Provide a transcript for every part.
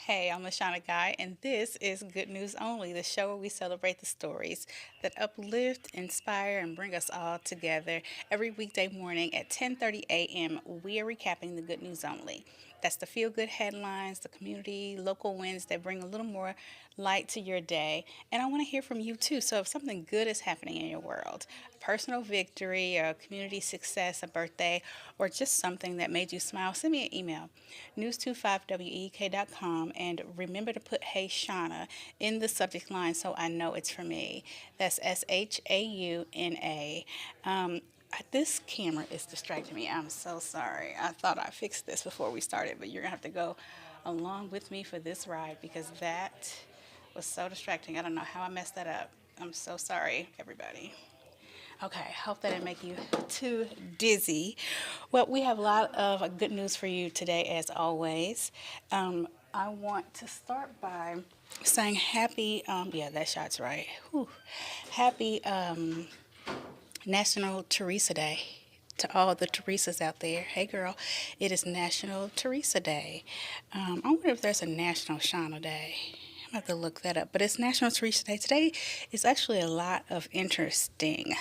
Hey, I'm Lashana Guy, and this is Good News Only, the show where we celebrate the stories that uplift, inspire, and bring us all together. Every weekday morning at 10:30 a.m., we are recapping the Good News Only. That's the feel-good headlines, the community, local wins that bring a little more light to your day. And I want to hear from you too. So if something good is happening in your world, a personal victory, a community success, a birthday, or just something that made you smile, send me an email, news25week.com, and remember to put Hey Shauna in the subject line so I know it's for me. That's SHAUNA. This camera is distracting me. I'm so sorry. I thought I fixed this before we started, but you're going to have to go along with me for this ride because that was so distracting. I don't know how I messed that up. I'm so sorry, everybody. Okay, hope that didn't make you too dizzy. Well, we have a lot of good news for you today, as always. I want to start by saying happy, yeah, that shot's right. Whew. Happy National Teresa Day to all the Teresas out there. Hey, girl, it is National Teresa Day. I wonder if there's a National Shauna Day. I'm have to look that up. But it's National Teresa Day. Today is actually a lot of interesting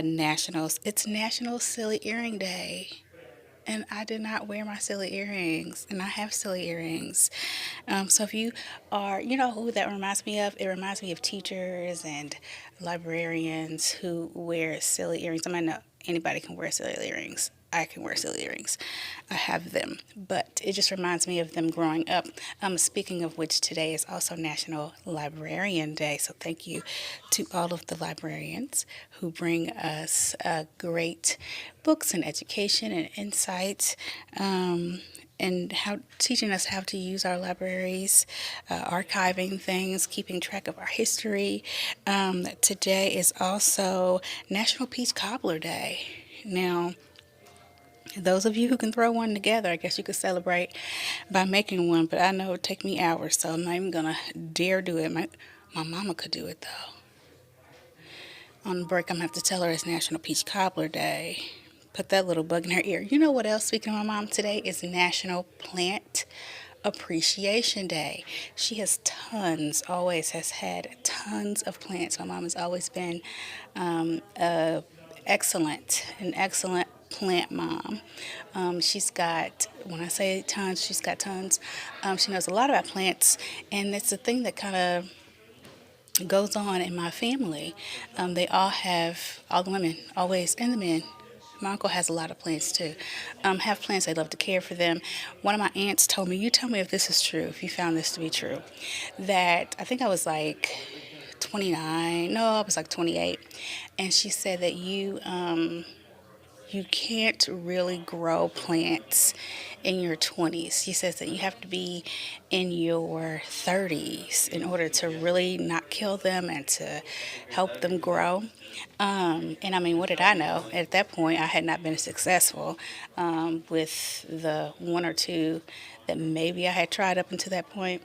nationals. It's National Silly Earring Day. And I did not wear my silly earrings, and I have silly earrings. So if you are, you know who that reminds me of? It reminds me of teachers and librarians who wear silly earrings. I mean, no, anybody can wear silly earrings. I can wear silly earrings. I have them, but it just reminds me of them growing up. Speaking of which, today is also National Librarian Day, so thank you to all of the librarians who bring us great books and education and insights. And how teaching us how to use our libraries, archiving things, keeping track of our history. Today is also National Peach Cobbler Day. Now, those of you who can throw one together, I guess you could celebrate by making one, but I know it would take me hours, so I'm not even gonna dare do it. My mama could do it though. On break, I'm gonna have to tell her it's National Peach Cobbler Day. Put that little bug in her ear. You know what else, speaking of my mom, today is National Plant Appreciation Day. She has tons, always has had tons of plants. My mom has always been an excellent plant mom. She's got, when I say tons, she's got tons. She knows a lot about plants, and it's a thing that kind of goes on in my family. They all have, all the women, always, and the men. My uncle has a lot of plants too. Have plants, they love to care for them. One of my aunts told me, you tell me if this is true, if you found this to be true, that I think I was like 29, no, I was like 28, and she said that you can't really grow plants in your 20s. He says that you have to be in your 30s in order to really not kill them and to help them grow. And I mean, what did I know? At that point, I had not been successful with the one or two that maybe I had tried up until that point,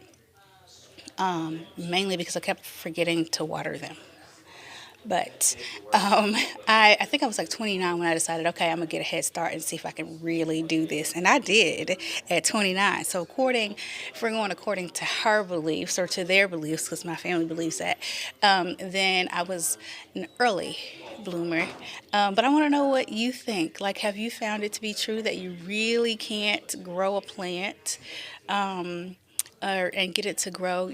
mainly because I kept forgetting to water them. But I think I was like 29 when I decided, okay, I'm gonna get a head start and see if I can really do this, and I did at 29. So if we're going according to her beliefs or to their beliefs, because my family believes that, then I was an early bloomer. But I want to know what you think. Like, have you found it to be true that you really can't grow a plant? And get it to grow,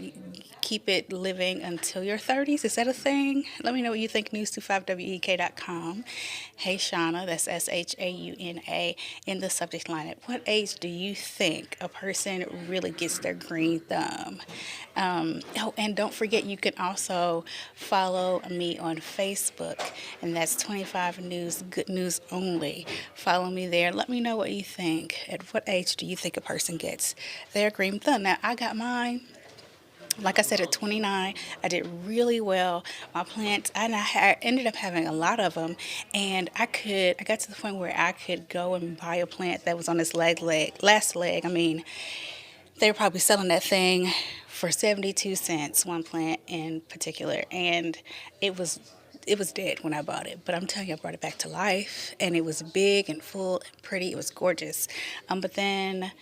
keep it living until your 30s. Is that a thing? Let me know what you think. News25week.com. Hey Shauna, that's SHAUNA in the subject line. At what age do you think a person really gets their green thumb? Oh, and don't forget, you can also follow me on Facebook, and that's 25 News, Good News Only. Follow me there. Let me know what you think. At what age do you think a person gets their green thumb? Now, I got mine. Like I said, at 29, I did really well. My plants, and I ended up having a lot of them, and I got to the point where I could go and buy a plant that was on its last leg. I mean, they were probably selling that thing for 72 cents, one plant in particular, and it was it was dead when I bought it, but I'm telling you, I brought it back to life, and it was big and full and pretty. It was gorgeous. But then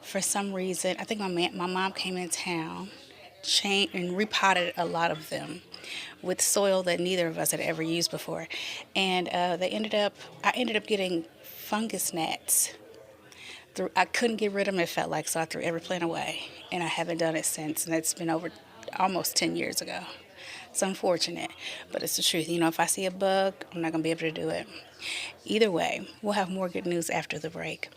For some reason, I think my mom came in town, changed and repotted a lot of them with soil that neither of us had ever used before, and I ended up getting fungus gnats. I couldn't get rid of them. It felt like so. I threw every plant away, and I haven't done it since. And it's been over almost 10 years ago. It's unfortunate, but it's the truth. If I see a bug, I'm not gonna be able to do it. Either way, we'll have more good news after the break.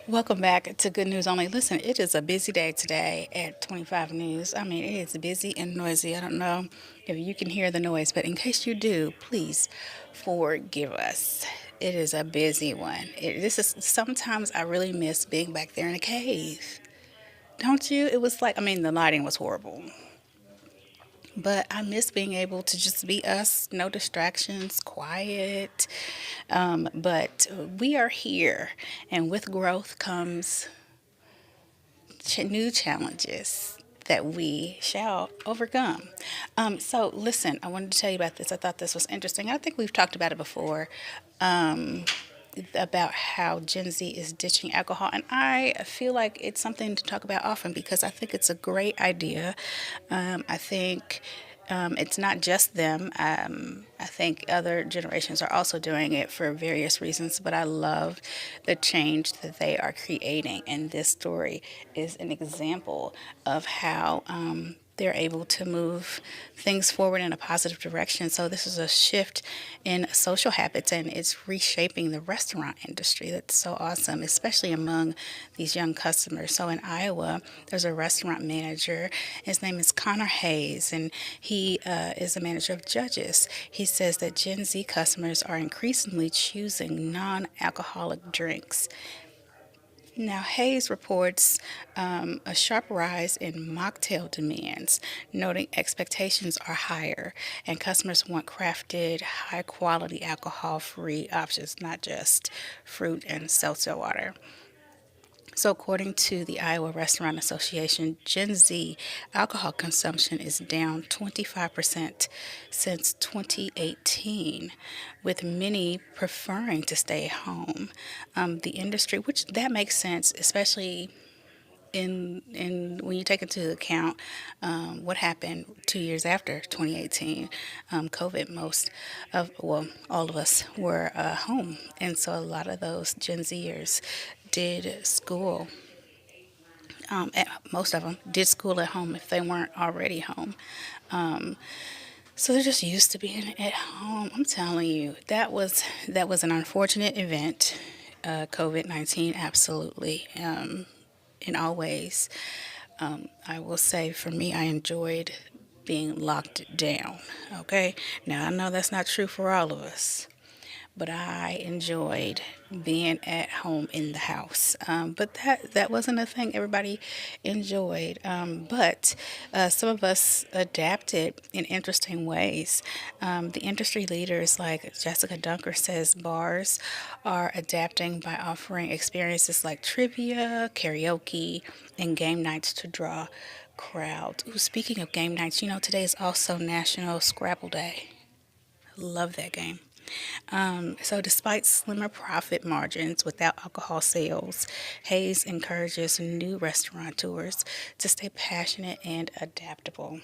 Welcome back to Good News Only. Listen, it is a busy day today at 25 News. I mean, it is busy and noisy. I don't know if you can hear the noise, but in case you do, please forgive us. It is a busy one. This is sometimes I really miss being back there in a cave. Don't you? It was like, I mean, the lighting was horrible. But I miss being able to just be us, no distractions, quiet. But we are here, and with growth comes new challenges that we shall overcome. So, listen, I wanted to tell you about this. I thought this was interesting. I think we've talked about it before. About how Gen Z is ditching alcohol. And I feel like it's something to talk about often because I think it's a great idea. I think it's not just them. I think other generations are also doing it for various reasons, but I love the change that they are creating. And this story is an example of how they're able to move things forward in a positive direction. So this is a shift in social habits, and it's reshaping the restaurant industry. That's so awesome, especially among these young customers. So in Iowa, there's a restaurant manager. His name is Connor Hayes, and he is a manager of Judges. He says that Gen Z customers are increasingly choosing non-alcoholic drinks. Now, Hayes reports a sharp rise in mocktail demands, noting expectations are higher and customers want crafted, high quality, alcohol free options, not just fruit and seltzer water. So, according to the Iowa Restaurant Association, Gen Z alcohol consumption is down 25% since 2018, with many preferring to stay home. The industry, which that makes sense, especially in when you take into account what happened 2 years after 2018, COVID, most of, well, all of us were home. And so a lot of those Gen Zers did school, most of them did school at home if they weren't already home. So they're just used to being at home. I'm telling you, that was an unfortunate event. COVID-19, absolutely, in all ways. I will say for me, I enjoyed being locked down. Okay, now I know that's not true for all of us, but I enjoyed being at home in the house. But that wasn't a thing everybody enjoyed. But some of us adapted in interesting ways. The industry leaders, like Jessica Dunker says, bars are adapting by offering experiences like trivia, karaoke, and game nights to draw crowds. Ooh, speaking of game nights, today is also National Scrabble Day. Love that game. So, despite slimmer profit margins without alcohol sales, Hayes encourages new restaurateurs to stay passionate and adaptable.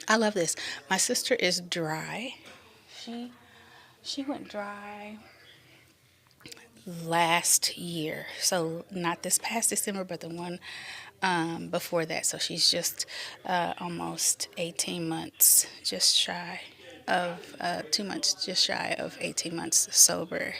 I love this. My sister is dry. She she went dry last year, so not this past December, but the one before that. So she's just almost 18 months, just shy of 2 months, just shy of 18 months sober.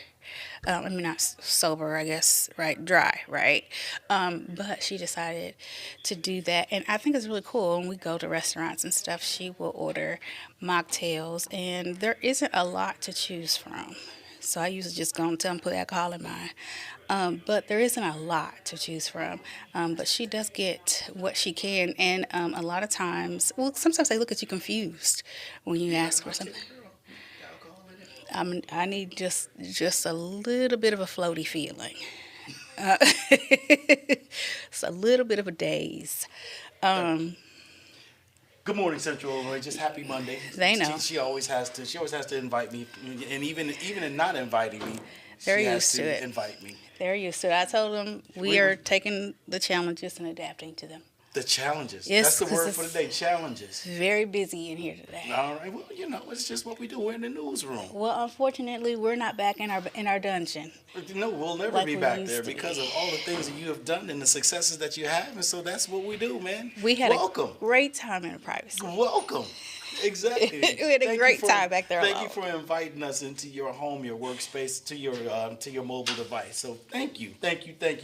I mean, not sober, I guess, right? Dry, right? But she decided to do that. And I think it's really cool. When we go to restaurants and stuff, she will order mocktails, and there isn't a lot to choose from. So I usually just go and tell them put alcohol in mine. But there isn't a lot to choose from. But she does get what she can. And a lot of times, well, sometimes they look at you confused when you ask for something. I need just a little bit of a floaty feeling. It's a little bit of a daze. Um, Good morning, Central Illinois. Just happy Monday. they She, know. she always has to. She always has to invite me, and even in not inviting me, They're she has used to to it. invite me. They're used to it. I told them we We are were taking the challenges and adapting to them. the challenges. That's Yes, the because word for the it's day. Challenges. very busy in here today. All right. Well, it's just what we do. We're in the newsroom. Well, unfortunately, we're not back in our dungeon But, we'll never like be we back there used to because be. of all the things that you have done and the successes that you have, and so that's what we do, man. We had a Welcome. great time in privacy. Welcome. Exactly. We had a Thank you great for time back there thank you alone. for inviting us into your home, your workspace, to your mobile device. So thank you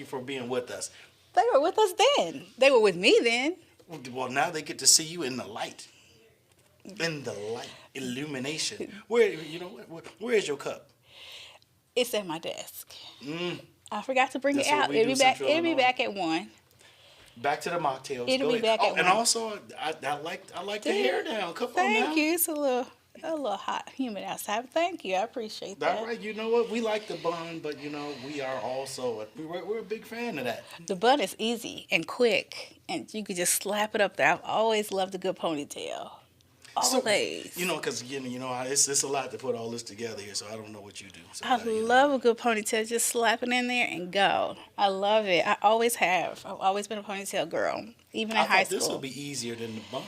for being with us. They were with us then. They were with me then. Well, now they get to see you in the light, illumination. Where is your cup? It's at my desk. Mm, I forgot to bring it that's what out. we It'll do, be back. Central It'll be Illinois. back at 1. Back to the mocktails. It'll Go be ahead. back Oh, at and 1. also I like the Thank hair down. Come on now. you. It's a little hot, humid outside. But thank you. I appreciate All that. right, you know what? We like the bun, but we are also we're a big fan of that. The bun is easy and quick, and you can just slap it up there. I've always loved a good ponytail. So, Always. because it's a lot to put all this together here, so I don't know what you do. So, I love a good ponytail. Just slap it in there and go. I love it. I always have. I've always been a ponytail girl, even in I high thought this school. would be easier than the bun.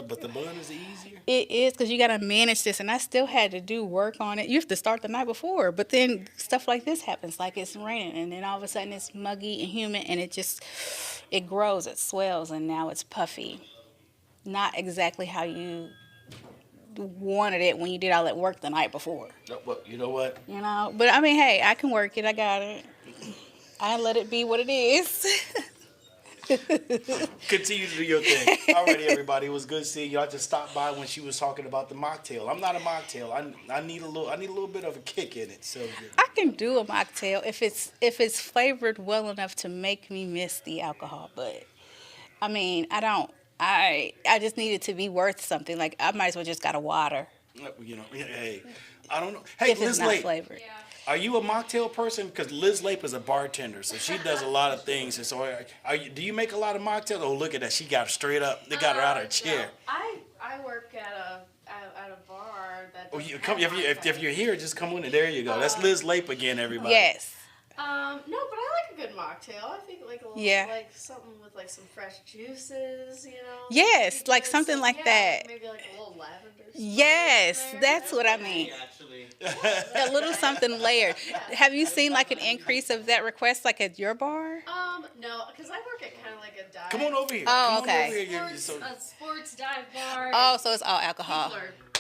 But the bun is easier. It is because you got to manage this, and I still had to do work on it. You have to start the night before, but then stuff like this happens, like it's raining, and then all of a sudden it's muggy and humid, and it grows, it swells, and now it's puffy. not exactly how you wanted it when you did all that work the night before. Well, you know what? You know, but I mean, hey, I can work it. I got it. I let it be what it is. Continue to do your thing. Alrighty, everybody. It was good seeing you. I just stopped by when she was talking about the mocktail. I'm not a mocktail. I need a little bit of a kick in it. So I can do a mocktail if it's flavored well enough to make me miss the alcohol. But I mean, I don't. I just need it to be worth something. Like I might as well just got a water hey, I don't know. Hey, if it's Liz not Lake, flavored. are you a mocktail person? Because Liz Lape is a bartender, so she does a lot of things. And so, do you make a lot of mocktails? Oh, look at that! She got straight up. They got her out of her chair. No. I work at a bar that. Oh, doesn't you come have if you're here, just come on in. There you go. That's Liz Lape again, everybody. Yes. No, but I like a good mocktail. I think like a little, Yeah. like something with like some fresh juices, you know. Yes, Maybe like some- something like yeah, that. Maybe like a little lavender. Yes, spray in there. that's what I mean. Actually, A little something layered. Have you seen like an increase of that request like at your bar? No, because I work at kind of like a dive. Come on over here. Oh, Come okay. on over here. You're Sports, so- a sports dive bar. Oh, so it's all alcohol.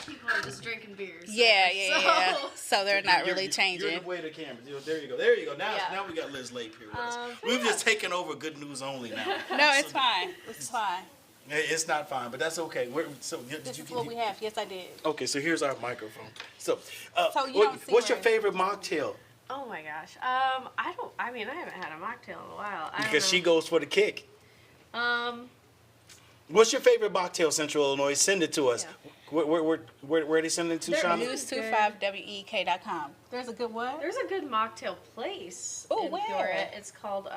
People are just drinking beers. Yeah, there, yeah. so- So they're not really You're changing. the way to the camera. There you go. There you go. Now, Yeah. now we got Liz Lape here with us. But We've yeah. just taken over Good News Only now. No, it's fine. It's fine. It's not fine, but that's okay. So did This you is what we have. Yes, I did. Okay, so here's our microphone. So, So you don't see what's your where- favorite mocktail? Oh my gosh. I mean, I haven't had a mocktail in a while. I don't Because she know. goes for the kick. What's your favorite mocktail, Central Illinois? Send it to us. Yeah. Where are they sending it to, They're Shauna? news25wek.com. There's a good what? There's a good mocktail place Oh, in where? Peoria. It's called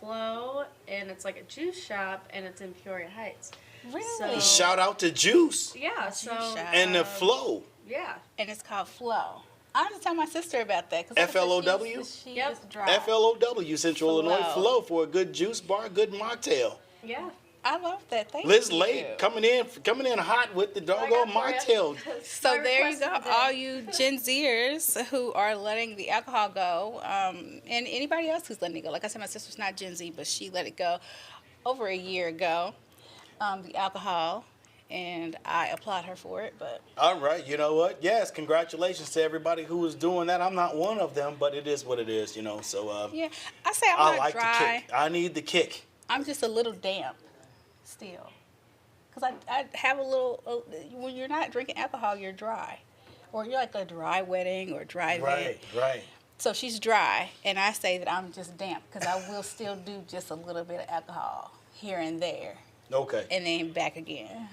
Flow, and it's like a juice shop, and it's in Peoria Heights. Really? So- Shout out to Juice Yeah, so shop. and the Flow. yeah. And it's called Flow. I have to tell my sister about that. FLOW? She Yep. is dry. FLOW, Central Flow. Illinois Flow for a good juice bar, good mocktail. Yeah. I love that. Thank Liz you. Lake coming in hot with the doggone mocktail. So there you go, all you Gen Zers who are letting the alcohol go, and anybody else who's letting it go. Like I said, my sister's not Gen Z, but she let it go over a year ago, the alcohol, and I applaud her for it. But All right, you know what? Yes, congratulations to everybody who is doing that. I'm not one of them, but it is what it is, you know. So yeah, I say I'm I not like dry. the kick. I need the kick. I'm just a little damp still, because I have a little. When you're not drinking alcohol, you're dry, or you're like a dry wedding or dry event. Right. So she's dry, and I say that I'm just damp because I will still do just a little bit of alcohol here and there, Okay. and then back again.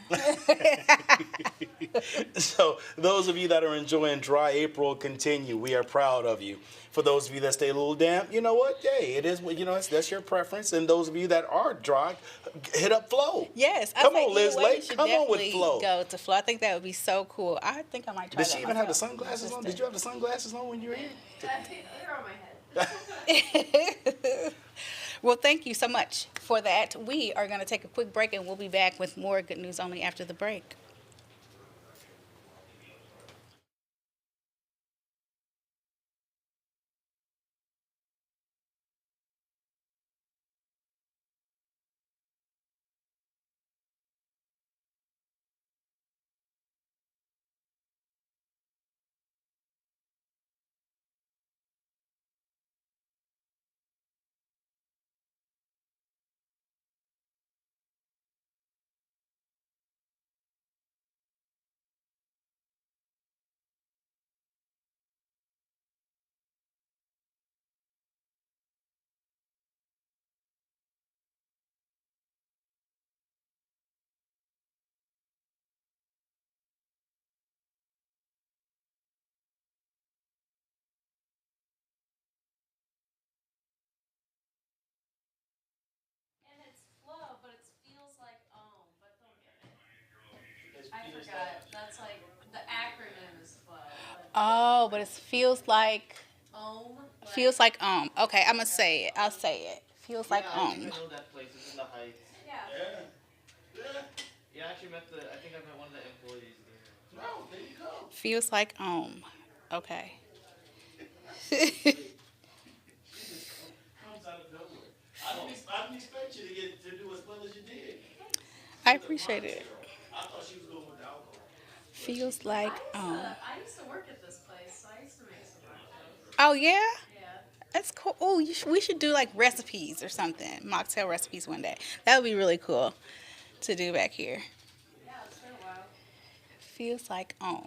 So those of you that are enjoying dry April, continue. We are proud of you. For those of you that stay a little damp, you know what? Hey, it is. You know, that's your preference. And those of you that are dry, hit up Flow. Yes, I Come say on, Liz either way, you Lake. should Come on with definitely Flow. Go to Flow. I think that would be so cool. I think I might try Did that she even have the myself. sunglasses on? My Did you have the sunglasses on when you were here? They're on my head. Well, thank you so much for that. We are going to take a quick break, and we'll be back with more Good News Only after the break. And it's Flow, but it feels like but don't get it. I forgot. That's like the acronym is Flow. Oh, but it feels like Like, Okay, I'm gonna say it. I'll say it. Feels like I know that place. It's in the Heights. yeah. Yeah, I actually I think I met one of the employees there. No, there you go. Feels like Okay. Comes out of nowhere. I didn't expect you to do as well as you did. I appreciate it. Feels like I used to work at this place, so I used to make some mocktails. Oh yeah, Yeah. that's cool. Oh, we should do like recipes or something, mocktail recipes one day. That would be really cool to do back here. Yeah, it's been a while. Feels like Okay.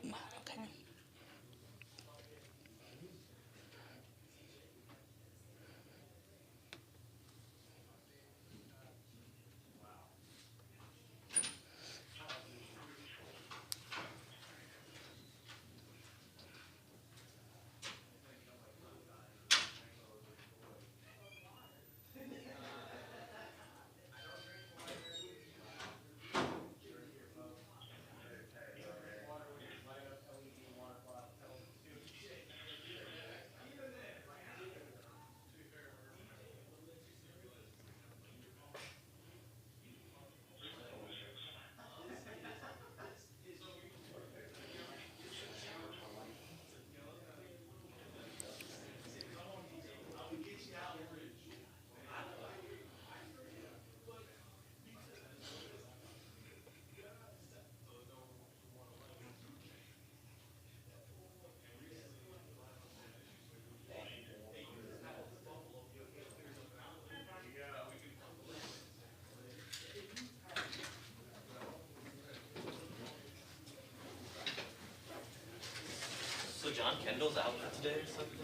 So John Kendall's out for today or something?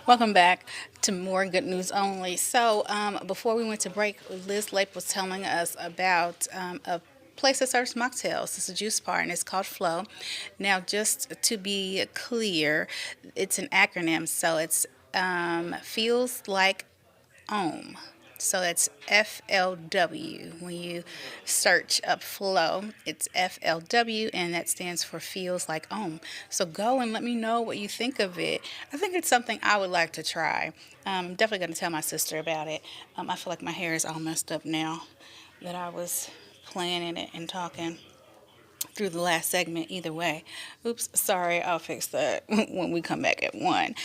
Welcome back to more good news only. So, before we went to break, Liz Lake was telling us about a place that serves mocktails. It's a juice bar and it's called Flow. Now, just to be clear, it's an acronym, so it's feels like Ohm. So it's FLW. When you search up Flow, it's FLW, and that stands for Feels Like Ohm. So go and let me know what you think of it. I think it's something I would like to try. I'm definitely going to tell my sister about it. I feel like my hair is all messed up now that I was planning it and talking through the last segment either way. Oops, sorry, I'll fix that when we come back at 1.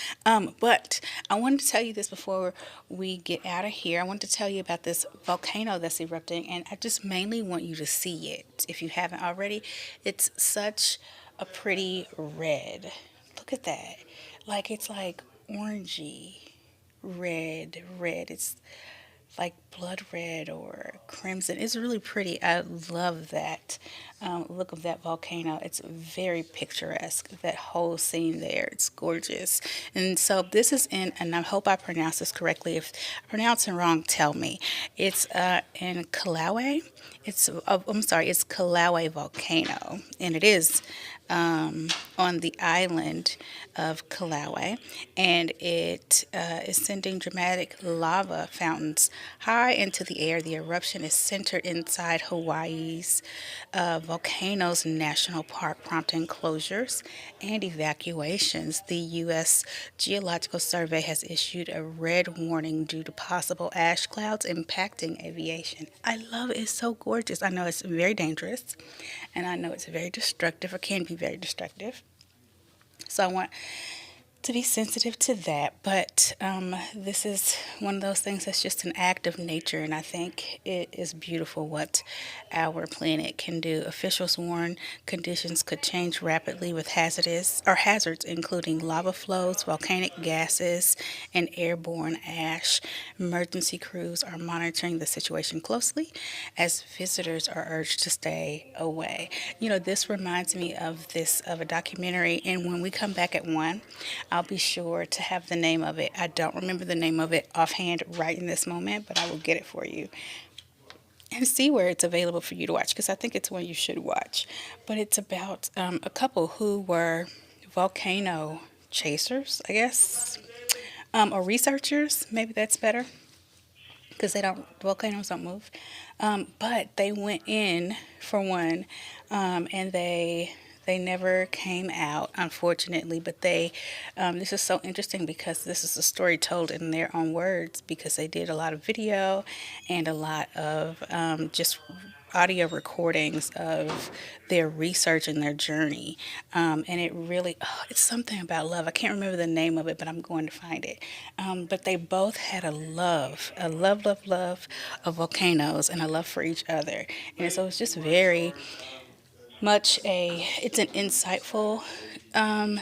But I wanted to tell you this before we get out of here. I wanted to tell you about this volcano that's erupting, and I just mainly want you to see it if you haven't already. It's such a pretty red. Look at that. Like it's like orangey red. It's like blood red or crimson. It's really pretty. I love that look of that volcano. It's very picturesque, that whole scene there. It's gorgeous. And so this is in, and I hope I pronounce this correctly. If I pronounce it wrong, tell me. It's in Kilauea. I'm sorry, it's Kilauea volcano. And it is on the island of Kilauea, and it is sending dramatic lava fountains high into the air. The eruption is centered inside Hawaii's Volcanoes National Park, prompting closures and evacuations. The U.S. Geological Survey has issued a red warning due to possible ash clouds impacting aviation. I love it. It's so gorgeous. I know it's very dangerous, and I know it's very destructive, or can be very destructive. So I want to be sensitive to that. But this is one of those things that's just an act of nature, and I think it is beautiful what our planet can do. Officials warn conditions could change rapidly with hazards, including lava flows, volcanic gases, and airborne ash. Emergency crews are monitoring the situation closely as visitors are urged to stay away. You know, this reminds me of a documentary, and when we come back at 1, I'll be sure to have the name of it. I don't remember the name of it offhand right in this moment, but I will get it for you and see where it's available for you to watch, because I think it's one you should watch. But it's about a couple who were volcano chasers, I guess, or researchers. Maybe that's better, because volcanoes don't move. But they went in for one, and they never came out, unfortunately. But this is so interesting because this is a story told in their own words, because they did a lot of video and a lot of just audio recordings of their research and their journey. And it really, it's something about love. I can't remember the name of it, but I'm going to find it. But they both had a love of volcanoes and a love for each other. And so it's just very it's an insightful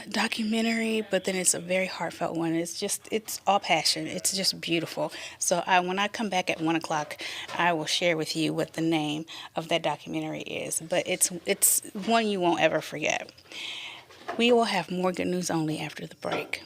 documentary, but then it's a very heartfelt one. It's all passion. It's just beautiful. So when I come back at 1 o'clock, I will share with you what the name of that documentary is. But it's one you won't ever forget. We will have more good news only after the break.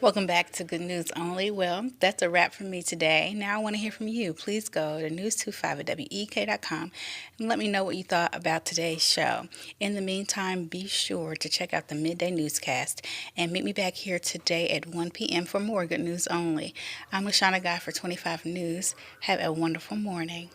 Welcome back to Good News Only. Well, that's a wrap from me today. Now I want to hear from you. Please go to news25 at WEK.com and let me know what you thought about today's show. In the meantime, be sure to check out the Midday Newscast and meet me back here today at 1 p.m. for more Good News Only. I'm Lashana Guy for 25 News. Have a wonderful morning.